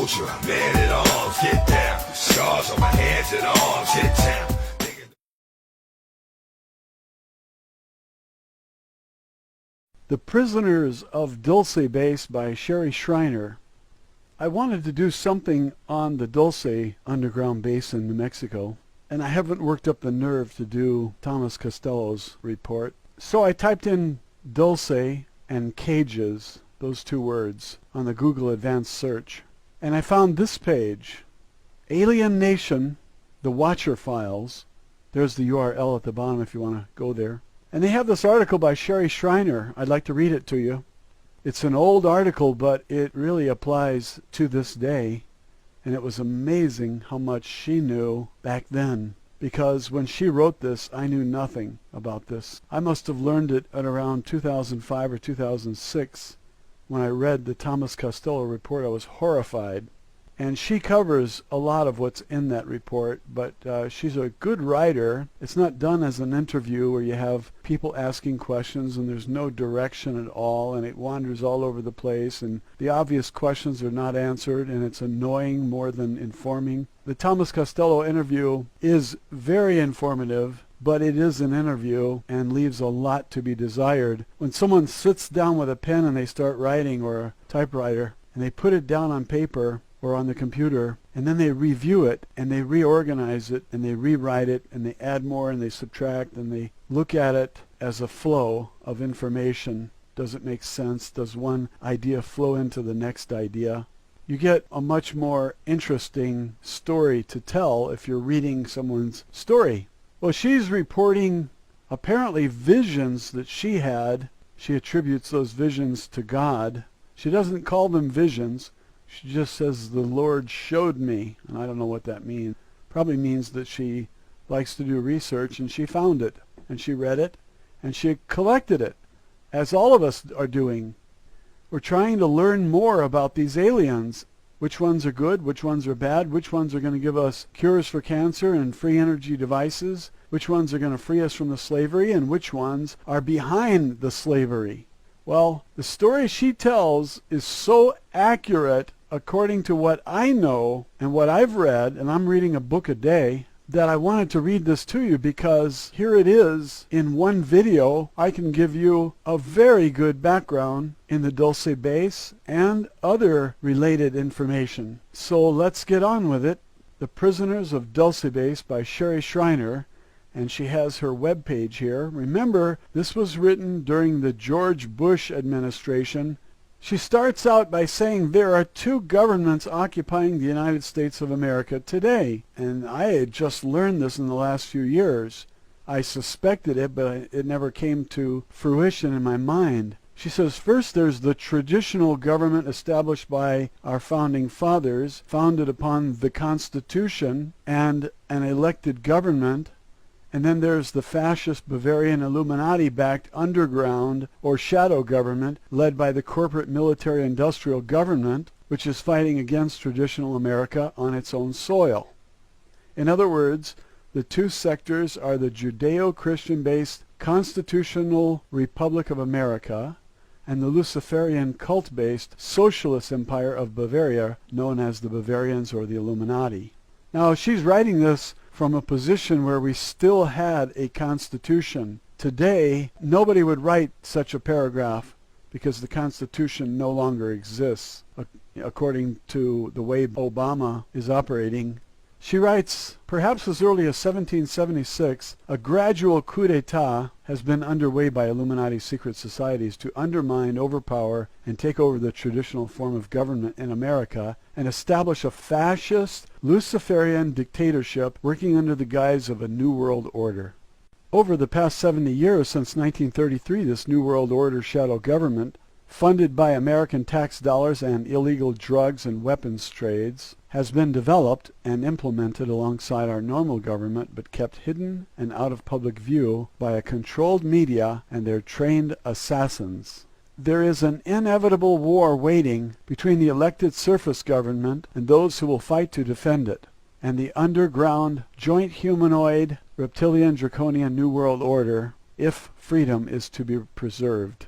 soldier, man at arms, get down. Scars on my hands and arms, hit town. The Prisoners of Dulce Base by Sherry Shriner. I wanted to do something on the Dulce underground base in New Mexico, and I haven't worked up the nerve to do Thomas Costello's report. So I typed in Dulce and cages, those two words, on the Google Advanced Search. And I found this page, Alien Nation, The Watcher Files. There's the URL at the bottom if you want to go there. And they have this article by Sherry Shriner. I'd like to read it to you. It's an old article, but it really applies to this day. And it was amazing how much she knew back then. Because when she wrote this, I knew nothing about this. I must have learned it at around 2005 or 2006. When I read the Thomas Costello report, I was horrified. And she covers a lot of what's in that report, but she's a good writer. It's not done as an interview where you have people asking questions and there's no direction at all, and it wanders all over the place, and the obvious questions are not answered, and it's annoying more than informing. The Thomas Costello interview is very informative, but it is an interview and leaves a lot to be desired. When someone sits down with a pen and they start writing, or a typewriter, and they put it down on paper or on the computer, and then they review it, and they reorganize it, and they rewrite it, and they add more, and they subtract, and they look at it as a flow of information. Does it make sense? Does one idea flow into the next idea? You get a much more interesting story to tell if you're reading someone's story. Well, she's reporting apparently visions that she had. She attributes those visions to God. She doesn't call them visions. She just says, the Lord showed me, and I don't know what that means. Probably means that she likes to do research, and she found it, and she read it, and she collected it, as all of us are doing. We're trying to learn more about these aliens. Which ones are good, which ones are bad, which ones are going to give us cures for cancer and free energy devices, which ones are going to free us from the slavery, and which ones are behind the slavery. Well, the story she tells is so accurate according to what I know and what I've read, and I'm reading a book a day, that I wanted to read this to you because here it is in one video. I can give you a very good background in the Dulce Base and other related information. So let's get on with it. The Prisoners of Dulce Base by Sherry Shriner. And she has her webpage here. Remember, this was written during the George Bush administration. She starts out by saying there are two governments occupying the United States of America today. And I had just learned this in the last few years. I suspected it, but it never came to fruition in my mind. She says, first there's the traditional government established by our founding fathers, founded upon the Constitution and an elected government. And then there's the fascist Bavarian Illuminati-backed underground or shadow government led by the corporate military-industrial government, which is fighting against traditional America on its own soil. In other words, the two sectors are the Judeo-Christian-based Constitutional Republic of America and the Luciferian cult-based Socialist Empire of Bavaria, known as the Bavarians or the Illuminati. Now, she's writing this from a position where we still had a constitution. Today, nobody would write such a paragraph because the Constitution no longer exists, according to the way Obama is operating. She writes, perhaps as early as 1776, a gradual coup d'etat has been underway by Illuminati secret societies to undermine, overpower, and take over the traditional form of government in America and establish a fascist, Luciferian dictatorship working under the guise of a New World Order. Over the past 70 years, since 1933, this New World Order shadow government, funded by American tax dollars and illegal drugs and weapons trades, has been developed and implemented alongside our normal government, but kept hidden and out of public view by a controlled media and their trained assassins. There is an inevitable war waiting between the elected surface government and those who will fight to defend it, and the underground, joint humanoid, reptilian, draconian New World Order, if freedom is to be preserved.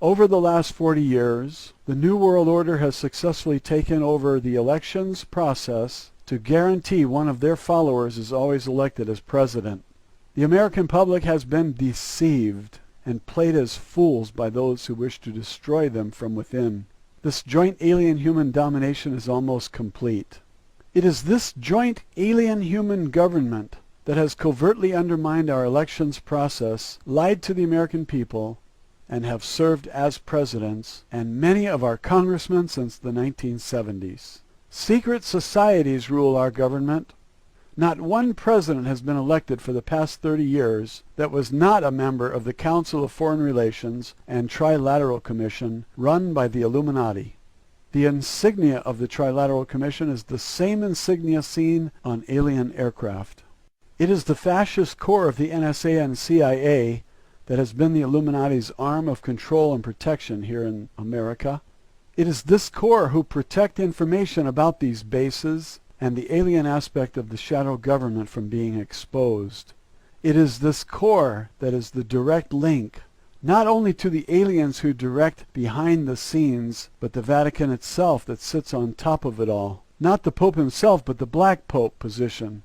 Over the last 40 years, the New World Order has successfully taken over the elections process to guarantee one of their followers is always elected as president. The American public has been deceived and played as fools by those who wish to destroy them from within. This joint alien-human domination is almost complete. It is this joint alien-human government that has covertly undermined our elections process, lied to the American people, and have served as presidents, and many of our congressmen since the 1970s. Secret societies rule our government. Not one president has been elected for the past 30 years that was not a member of the Council of Foreign Relations and Trilateral Commission run by the Illuminati. The insignia of the Trilateral Commission is the same insignia seen on alien aircraft. It is the fascist core of the NSA and CIA that has been the Illuminati's arm of control and protection here in America. It is this core who protect information about these bases and the alien aspect of the shadow government from being exposed. It is this core that is the direct link, not only to the aliens who direct behind the scenes, but the Vatican itself that sits on top of it all. Not the Pope himself, but the Black Pope position.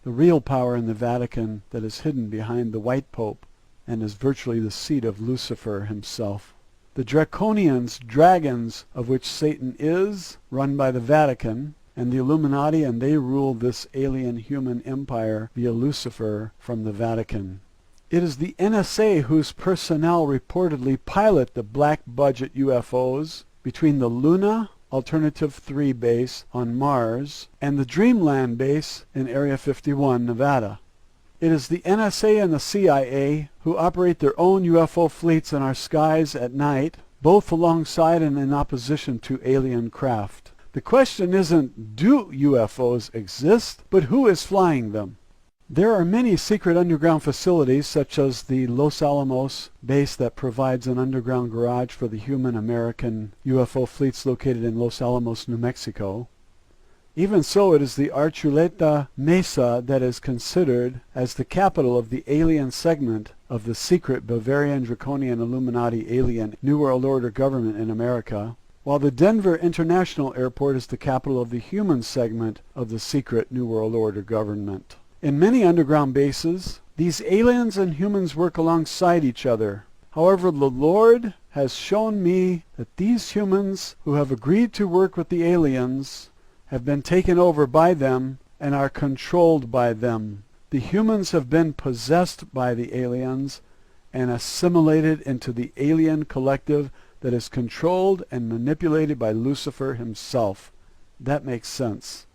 The real power in the Vatican that is hidden behind the White Pope and is virtually the seat of Lucifer himself. The Draconians, dragons of which Satan is, run by the Vatican, and the Illuminati, and they rule this alien human empire via Lucifer from the Vatican. It is the NSA whose personnel reportedly pilot the black budget UFOs between the Luna Alternative 3 base on Mars and the Dreamland base in Area 51, Nevada. It is the NSA and the CIA who operate their own UFO fleets in our skies at night, both alongside and in opposition to alien craft. The question isn't, do UFOs exist, but who is flying them? There are many secret underground facilities, such as the Los Alamos base that provides an underground garage for the human American UFO fleets located in Los Alamos, New Mexico. Even so, it is the Archuleta Mesa that is considered as the capital of the alien segment of the secret Bavarian Draconian Illuminati alien New World Order government in America, while the Denver International Airport is the capital of the human segment of the secret New World Order government. In many underground bases, these aliens and humans work alongside each other. However, the Lord has shown me that these humans who have agreed to work with the aliens have been taken over by them and are controlled by them. The humans have been possessed by the aliens and assimilated into the alien collective that is controlled and manipulated by Lucifer himself. That makes sense.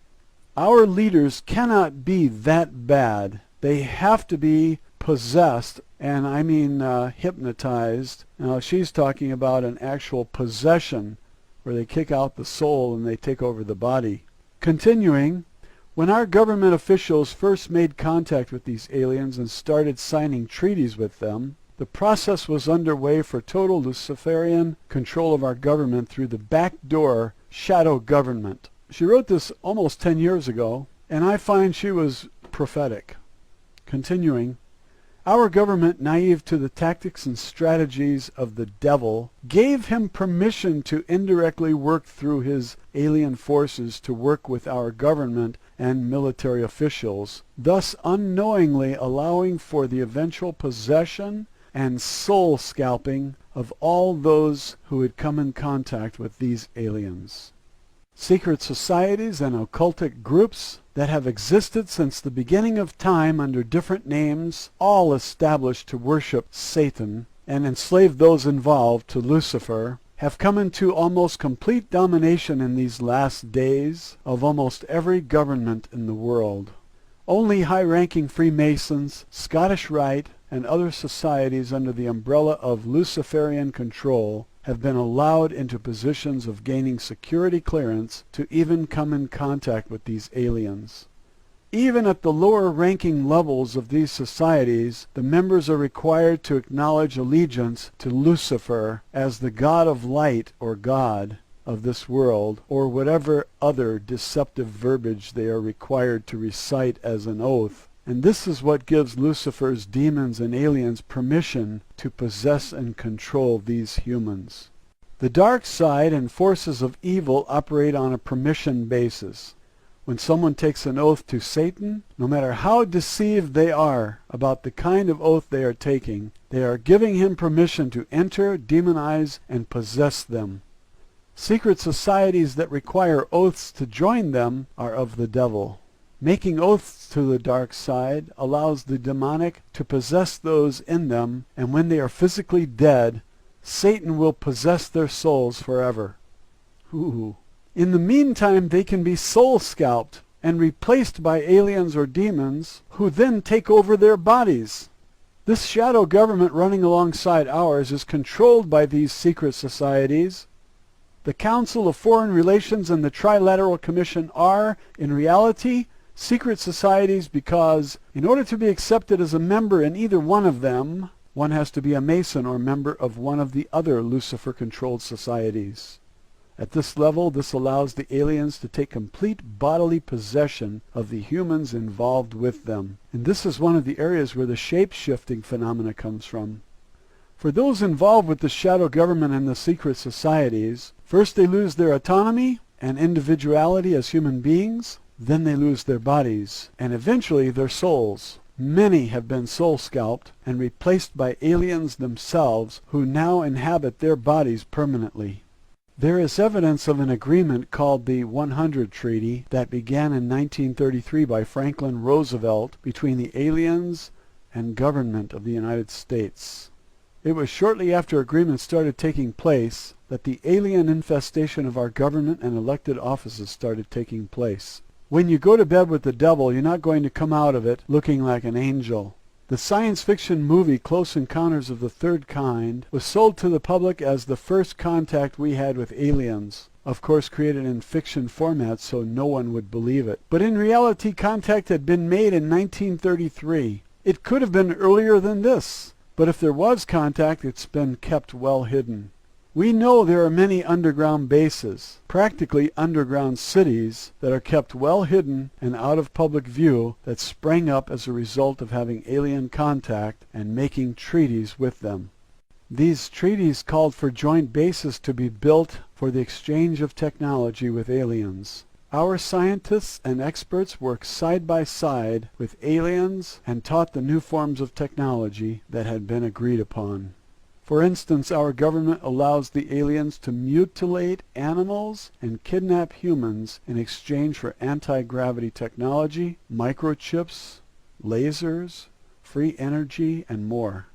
Our leaders cannot be that bad. They have to be possessed, and I mean hypnotized. Now she's talking about an actual possession where they kick out the soul and they take over the body. Continuing, when our government officials first made contact with these aliens and started signing treaties with them, the process was underway for total Luciferian control of our government through the backdoor shadow government. She wrote this almost 10 years ago, and I find she was prophetic. Continuing, our government, naive to the tactics and strategies of the devil, gave him permission to indirectly work through his alien forces to work with our government and military officials, thus unknowingly allowing for the eventual possession and soul scalping of all those who had come in contact with these aliens. Secret societies and occultic groups that have existed since the beginning of time under different names, all established to worship Satan and enslave those involved to Lucifer, have come into almost complete domination in these last days of almost every government in the world. Only high-ranking Freemasons, Scottish Rite, and other societies under the umbrella of Luciferian control have been allowed into positions of gaining security clearance to even come in contact with these aliens. Even at the lower ranking levels of these societies, the members are required to acknowledge allegiance to Lucifer as the god of light or God of this world, or whatever other deceptive verbiage they are required to recite as an oath. And this is what gives Lucifer's demons and aliens permission to possess and control these humans. The dark side and forces of evil operate on a permission basis. When someone takes an oath to Satan, no matter how deceived they are about the kind of oath they are taking, they are giving him permission to enter, demonize, and possess them. Secret societies that require oaths to join them are of the devil. Making oaths to the dark side allows the demonic to possess those in them, and when they are physically dead, Satan will possess their souls forever. Ooh. In the meantime, they can be soul scalped and replaced by aliens or demons who then take over their bodies. This shadow government running alongside ours is controlled by these secret societies. The Council of Foreign Relations and the Trilateral Commission are, in reality, secret societies because, in order to be accepted as a member in either one of them, one has to be a Mason or member of one of the other Lucifer-controlled societies. At this level, this allows the aliens to take complete bodily possession of the humans involved with them. And this is one of the areas where the shape-shifting phenomena comes from. For those involved with the shadow government and the secret societies, first they lose their autonomy and individuality as human beings, then they lose their bodies, and eventually their souls. Many have been soul scalped and replaced by aliens themselves who now inhabit their bodies permanently. There is evidence of an agreement called the 100 Treaty that began in 1933 by Franklin Roosevelt between the aliens and government of the United States. It was shortly after agreement started taking place that the alien infestation of our government and elected offices started taking place. When you go to bed with the devil, you're not going to come out of it looking like an angel. The science fiction movie Close Encounters of the Third Kind was sold to the public as the first contact we had with aliens. Of course created in fiction format so no one would believe it. But in reality, contact had been made in 1933. It could have been earlier than this, but if there was contact, it's been kept well hidden. We know there are many underground bases, practically underground cities, that are kept well hidden and out of public view that sprang up as a result of having alien contact and making treaties with them. These treaties called for joint bases to be built for the exchange of technology with aliens. Our scientists and experts worked side by side with aliens and taught the new forms of technology that had been agreed upon. For instance, our government allows the aliens to mutilate animals and kidnap humans in exchange for anti-gravity technology, microchips, lasers, free energy, and more.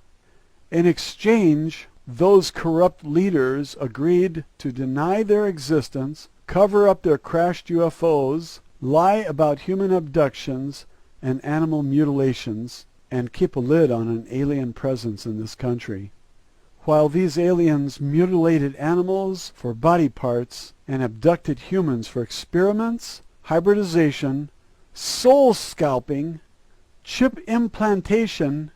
In exchange, those corrupt leaders agreed to deny their existence, cover up their crashed UFOs, lie about human abductions and animal mutilations, and keep a lid on an alien presence in this country. While these aliens mutilated animals for body parts and abducted humans for experiments, hybridization, soul scalping, chip implantation,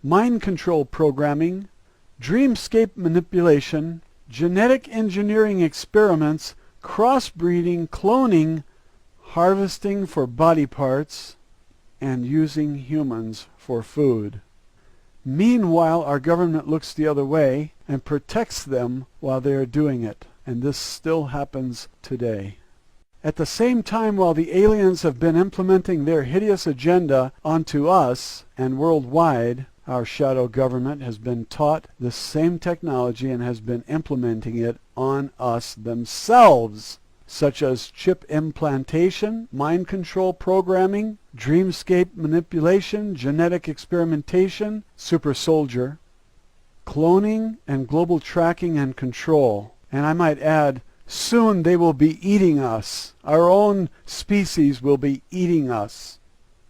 mind control programming, dreamscape manipulation, genetic engineering experiments, crossbreeding, cloning, harvesting for body parts, and using humans for food. Meanwhile, our government looks the other way and protects them while they are doing it, and this still happens today. At the same time, while the aliens have been implementing their hideous agenda onto us and worldwide, our shadow government has been taught the same technology and has been implementing it on us themselves, such as chip implantation, mind control programming, dreamscape manipulation, genetic experimentation, super soldier, cloning, and global tracking and control. And I might add, soon they will be eating us. Our own species will be eating us.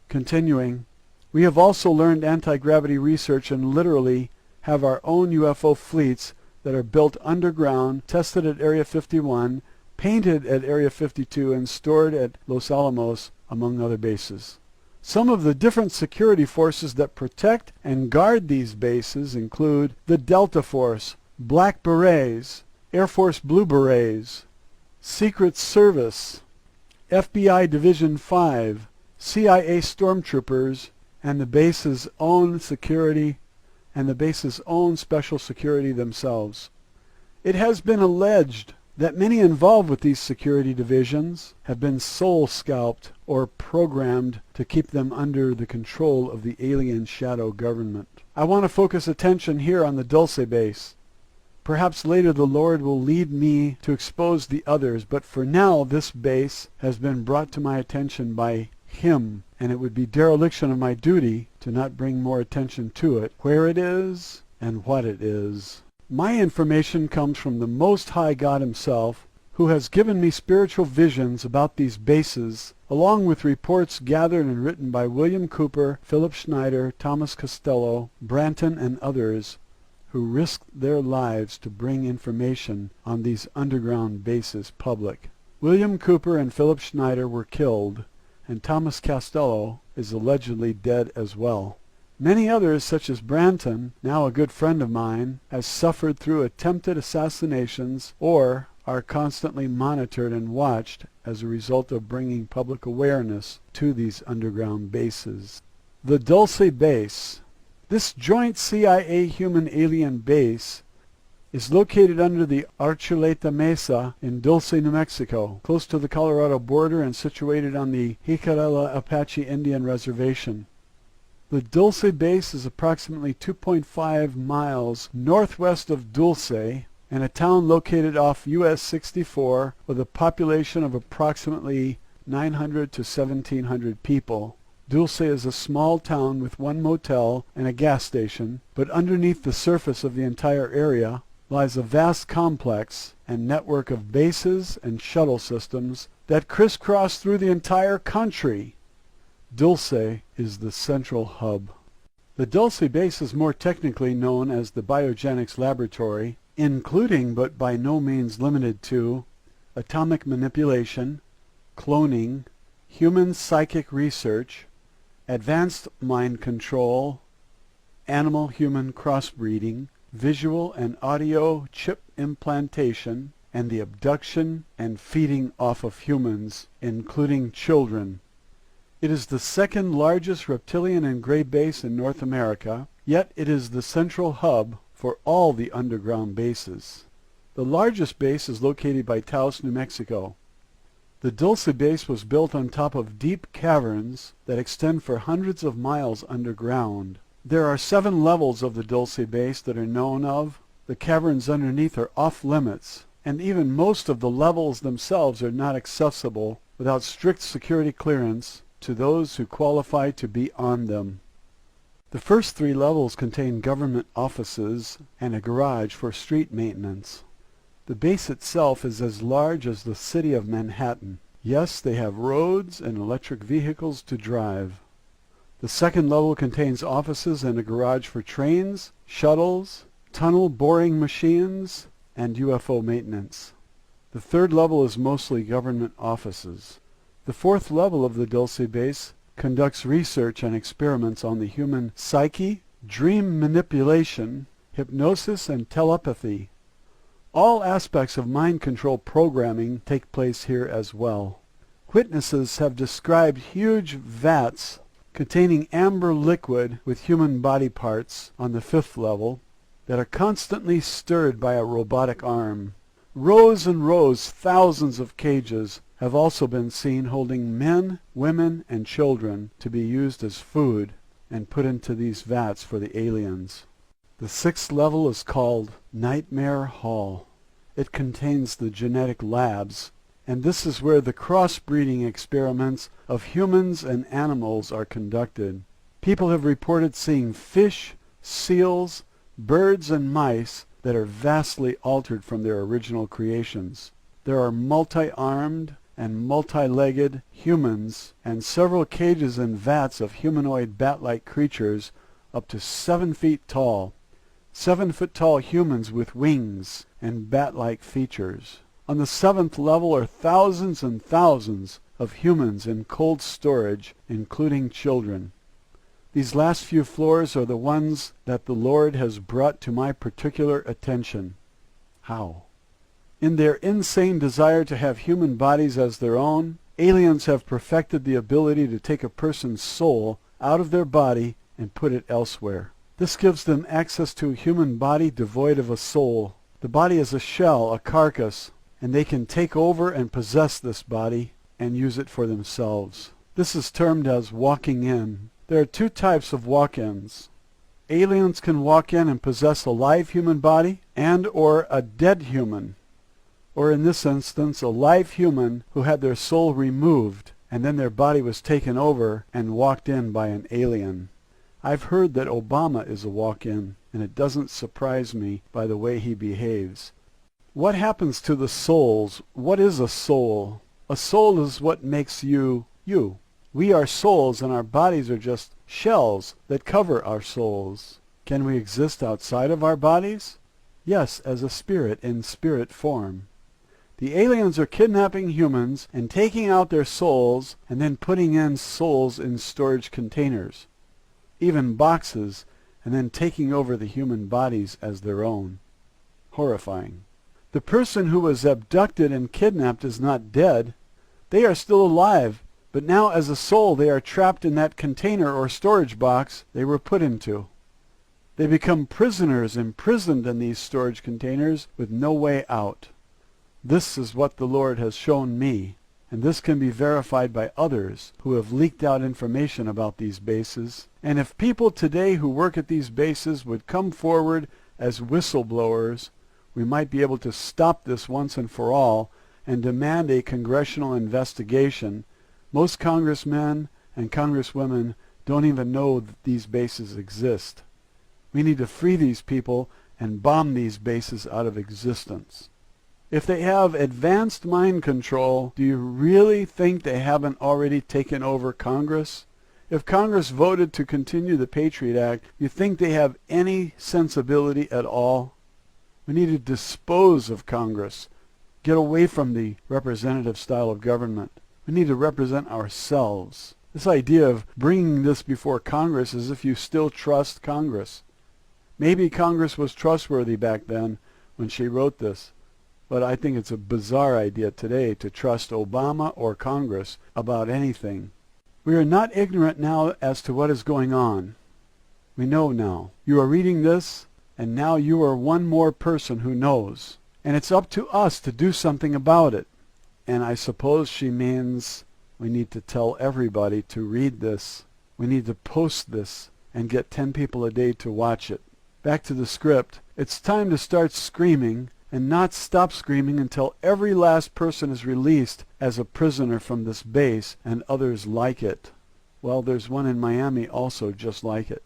Continuing, we have also learned anti-gravity research and literally have our own UFO fleets that are built underground, tested at Area 51, painted at Area 52, and stored at Los Alamos, among other bases. Some of the different security forces that protect and guard these bases include the Delta Force, Black Berets, Air Force Blue Berets, Secret Service, FBI Division 5, CIA Stormtroopers, and the base's own security and the base's own special security themselves. It has been alleged that many involved with these security divisions have been soul scalped or programmed to keep them under the control of the alien shadow government. I want to focus attention here on the Dulce base. Perhaps later the Lord will lead me to expose the others, but for now this base has been brought to my attention by Him, and it would be dereliction of my duty to not bring more attention to it, where it is, and what it is. My information comes from the Most High God Himself, who has given me spiritual visions about these bases, along with reports gathered and written by William Cooper, Philip Schneider, Thomas Costello, Branton, and others, who risked their lives to bring information on these underground bases public. William Cooper and Philip Schneider were killed, and Thomas Costello is allegedly dead as well. Many others, such as Branton, now a good friend of mine, has suffered through attempted assassinations or are constantly monitored and watched as a result of bringing public awareness to these underground bases. The Dulce base. This joint CIA human-alien base is located under the Archuleta Mesa in Dulce, New Mexico, close to the Colorado border and situated on the Jicarilla Apache Indian Reservation. The Dulce base is approximately 2.5 miles northwest of Dulce and a town located off US 64 with a population of approximately 900 to 1,700 people. Dulce is a small town with one motel and a gas station, but underneath the surface of the entire area lies a vast complex and network of bases and shuttle systems that crisscross through the entire country. Dulce is the central hub. The Dulce base is more technically known as the Biogenics Laboratory, including but by no means limited to atomic manipulation, cloning, human psychic research, advanced mind control, animal-human crossbreeding, visual and audio chip implantation, and the abduction and feeding off of humans, including children. It is the second largest reptilian and gray base in North America, yet it is the central hub for all the underground bases. The largest base is located by Taos, New Mexico. The Dulce base was built on top of deep caverns that extend for hundreds of miles underground. There are 7 levels of the Dulce base that are known of. The caverns underneath are off limits, and even most of the levels themselves are not accessible without strict security clearance to those who qualify to be on them. The first 3 levels contain government offices and a garage for street maintenance. The base itself is as large as the city of Manhattan. Yes, they have roads and electric vehicles to drive. The second level contains offices and a garage for trains, shuttles, tunnel boring machines, and UFO maintenance. The third level is mostly government offices. The fourth level of the Dulce base conducts research and experiments on the human psyche, dream manipulation, hypnosis, and telepathy. All aspects of mind control programming take place here as well. Witnesses have described huge vats containing amber liquid with human body parts on the 5th level that are constantly stirred by a robotic arm. Rows and rows, thousands of cages have also been seen holding men, women, and children to be used as food and put into these vats for the aliens. The 6th level is called Nightmare Hall. It contains the genetic labs, and this is where the crossbreeding experiments of humans and animals are conducted. People have reported seeing fish, seals, birds, and mice that are vastly altered from their original creations. There are multi-armed and multi-legged humans and several cages and vats of humanoid bat-like creatures up to 7 feet tall. 7-foot-tall humans with wings and bat-like features. On the 7th level are thousands and thousands of humans in cold storage, including children. These last few floors are the ones that the Lord has brought to my particular attention. How? In their insane desire to have human bodies as their own, aliens have perfected the ability to take a person's soul out of their body and put it elsewhere. This gives them access to a human body devoid of a soul. The body is a shell, a carcass, and they can take over and possess this body and use it for themselves. This is termed as walking in. There are two types of walk-ins. Aliens can walk in and possess a live human body and or a dead human, or in this instance a live human who had their soul removed and then their body was taken over and walked in by an alien. I've heard that Obama is a walk-in, and it doesn't surprise me by the way he behaves. What happens to the souls? What is a soul? A soul is what makes you, you. We are souls, and our bodies are just shells that cover our souls. Can we exist outside of our bodies? Yes, as a spirit in spirit form. The aliens are kidnapping humans and taking out their souls and then putting in souls in storage containers, even boxes, and then taking over the human bodies as their own. Horrifying. The person who was abducted and kidnapped is not dead. They are still alive, but now as a soul they are trapped in that container or storage box they were put into. They become prisoners imprisoned in these storage containers with no way out. This is what the Lord has shown me, and this can be verified by others who have leaked out information about these bases. And if people today who work at these bases would come forward as whistleblowers, we might be able to stop this once and for all and demand a congressional investigation. Most congressmen and congresswomen don't even know that these bases exist. We need to free these people and bomb these bases out of existence. If they have advanced mind control, do you really think they haven't already taken over Congress? If Congress voted to continue the Patriot Act, you think they have any sensibility at all? We need to dispose of Congress. Get away from the representative style of government. We need to represent ourselves. This idea of bringing this before Congress as if you still trust Congress. Maybe Congress was trustworthy back then when she wrote this. But I think it's a bizarre idea today to trust Obama or Congress about anything. We are not ignorant now as to what is going on. We know now. You are reading this, and now you are one more person who knows. And it's up to us to do something about it. And I suppose she means we need to tell everybody to read this. We need to post this and get 10 people a day to watch it. Back to the script. It's time to start screaming and not stop screaming until every last person is released as a prisoner from this base and others like it. Well, there's one in Miami also just like it.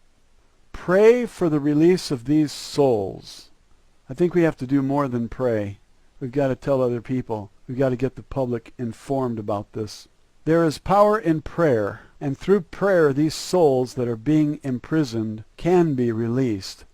Pray for the release of these souls. I think we have to do more than pray. We've got to tell other people. We've got to get the public informed about this. There is power in prayer, and through prayer these souls that are being imprisoned can be released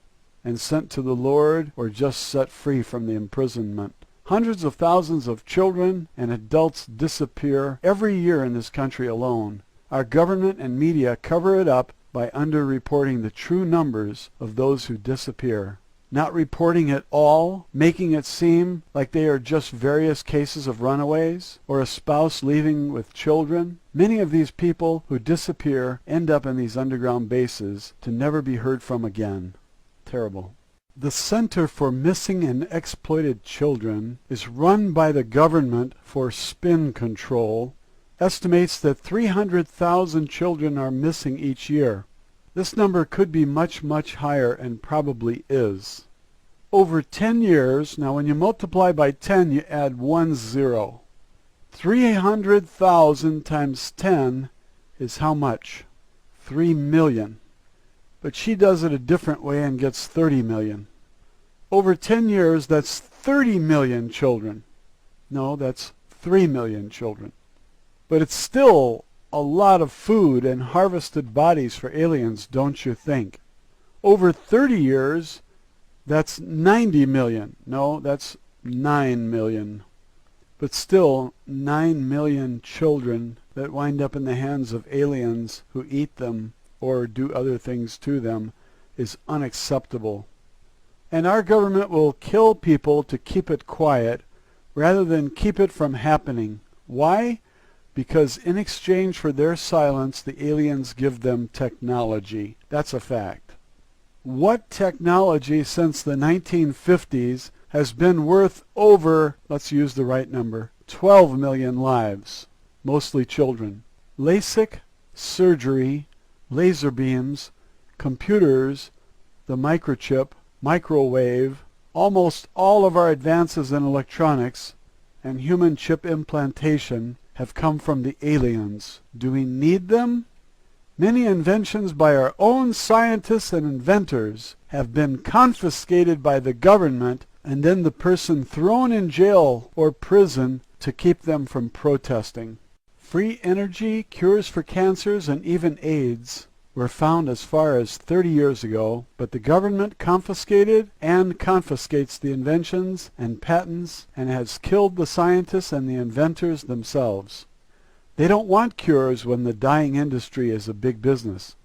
and sent to the Lord or just set free from the imprisonment. Hundreds of thousands of children and adults disappear every year in this country alone. Our government and media cover it up by underreporting the true numbers of those who disappear. Not reporting it all, making it seem like they are just various cases of runaways or a spouse leaving with children. Many of these people who disappear end up in these underground bases to never be heard from again. Terrible. The Center for Missing and Exploited Children is run by the government for spin control, estimates that 300,000 children are missing each year. This number could be much, much higher and probably is. Over 10 years, now when you multiply by 10, you add 1 0. 300,000 times 10 is how much? 3 million. But she does it a different way and gets 30 million. Over 10 years, that's 30 million children. No, that's 3 million children. But it's still a lot of food and harvested bodies for aliens, don't you think? Over 30 years, that's 90 million. No, that's 9 million. But still, 9 million children that wind up in the hands of aliens who eat them or do other things to them is unacceptable. And our government will kill people to keep it quiet rather than keep it from happening. Why? because in exchange for their silence, the aliens give them technology. That's a fact. What technology since the 1950s has been worth over, let's use the right number, 12 million lives, mostly children? LASIK, surgery, laser beams, computers, the microchip, microwave, almost all of our advances in electronics and human chip implantation have come from the aliens. Do we need them? Many inventions by our own scientists and inventors have been confiscated by the government and then the person thrown in jail or prison to keep them from protesting. Free energy, cures for cancers, and even AIDS were found as far as 30 years ago, but the government confiscated and confiscates the inventions and patents and has killed the scientists and the inventors themselves. They don't want cures when the dying industry is a big business.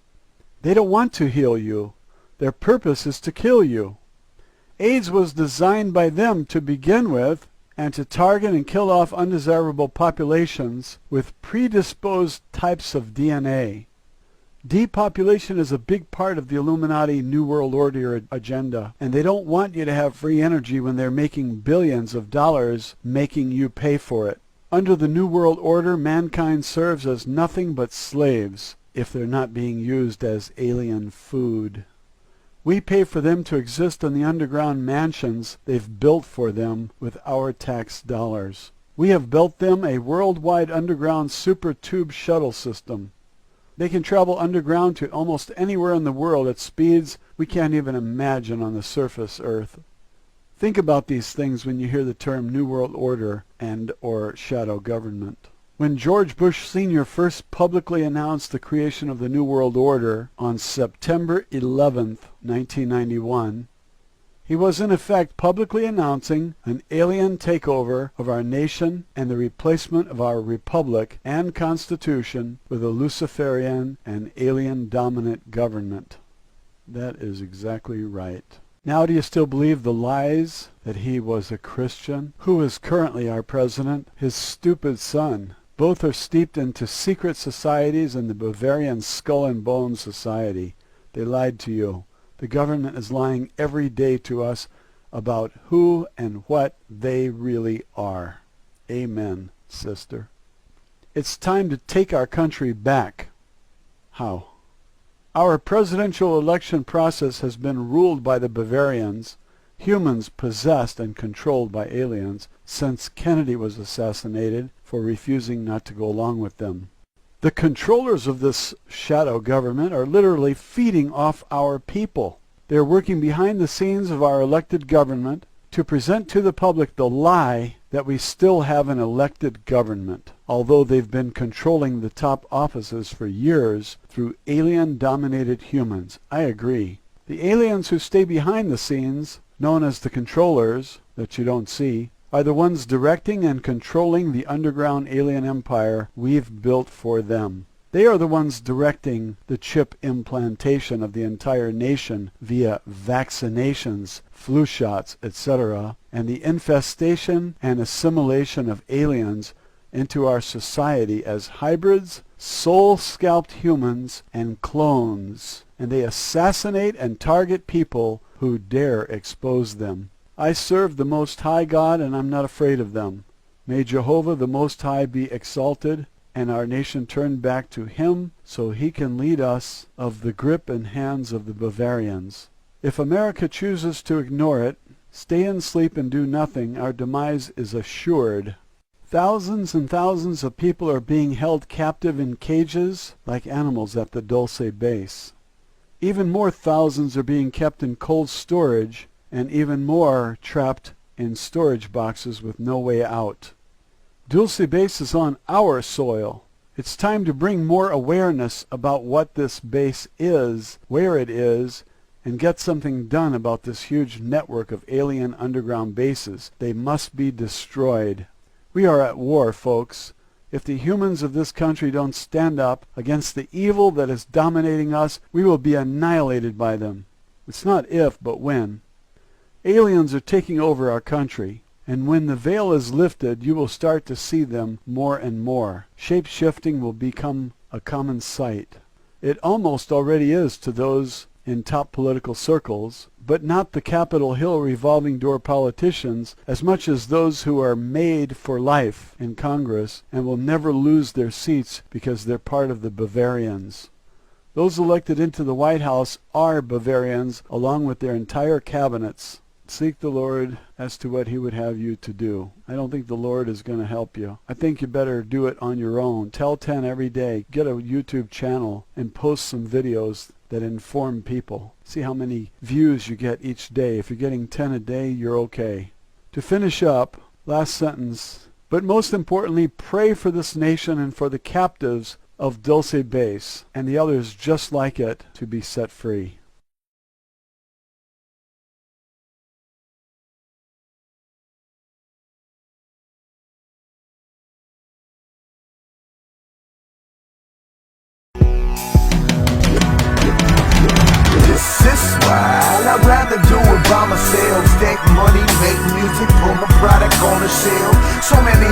They don't want to heal you. Their purpose is to kill you. AIDS was designed by them to begin with, and to target and kill off undesirable populations with predisposed types of DNA. Depopulation is a big part of the Illuminati New World Order agenda, and they don't want you to have free energy when they're making billions of dollars making you pay for it. Under the New World Order, mankind serves as nothing but slaves if they're not being used as alien food. We pay for them to exist in the underground mansions they've built for them with our tax dollars. We have built them a worldwide underground super tube shuttle system. They can travel underground to almost anywhere in the world at speeds we can't even imagine on the surface Earth. Think about these things when you hear the term New World Order and/or shadow government. When George Bush Sr. first publicly announced the creation of the New World Order on September 11, 1991, he was in effect publicly announcing an alien takeover of our nation and the replacement of our republic and constitution with a Luciferian and alien dominant government. That is exactly right. Now do you still believe the lies that he was a Christian? Who is currently our president? His stupid son. Both are steeped into secret societies and the Bavarian Skull and Bones Society. They lied to you. The government is lying every day to us about who and what they really are. Amen, sister. It's time to take our country back. How? Our presidential election process has been ruled by the Bavarians, humans possessed and controlled by aliens, since Kennedy was assassinated for refusing not to go along with them. The controllers of this shadow government are literally feeding off our people. They're working behind the scenes of our elected government to present to the public the lie that we still have an elected government, although they've been controlling the top offices for years through alien-dominated humans. I agree. The aliens who stay behind the scenes, known as the controllers, that you don't see, are the ones directing and controlling the underground alien empire we've built for them. They are the ones directing the chip implantation of the entire nation via vaccinations, flu shots, etc., and the infestation and assimilation of aliens into our society as hybrids, soul-scalped humans, and clones. And they assassinate and target people who dare expose them. I serve the Most High God, and I'm not afraid of them. May Jehovah the Most High be exalted, and our nation turned back to Him so He can lead us of the grip and hands of the Bavarians. If America chooses to ignore it, stay and sleep and do nothing, our demise is assured. Thousands and thousands of people are being held captive in cages like animals at the Dulce base. Even more thousands are being kept in cold storage, and even more trapped in storage boxes with no way out. Dulce base is on our soil. It's time to bring more awareness about what this base is, where it is, and get something done about this huge network of alien underground bases. They must be destroyed. We are at war, folks. If the humans of this country don't stand up against the evil that is dominating us, we will be annihilated by them. It's not if, but when. Aliens are taking over our country. And when the veil is lifted, you will start to see them more and more. Shape-shifting will become a common sight. It almost already is to those in top political circles, but not the Capitol Hill revolving door politicians as much as those who are made for life in Congress and will never lose their seats because they're part of the Bavarians. Those elected into the White House are Bavarians along with their entire cabinets. Seek the Lord as to what he would have you to do. I don't think the Lord is going to help you. I think you better do it on your own. Tell 10 every day. Get a YouTube channel and post some videos that inform people. See how many views you get each day. If you're getting 10 a day, you're okay. To finish up, last sentence, but most importantly, pray for this nation and for the captives of Dulce Base and the others just like it to be set free. This while I'd rather do it by myself. Stack money, make music, put my product on the shelf. So many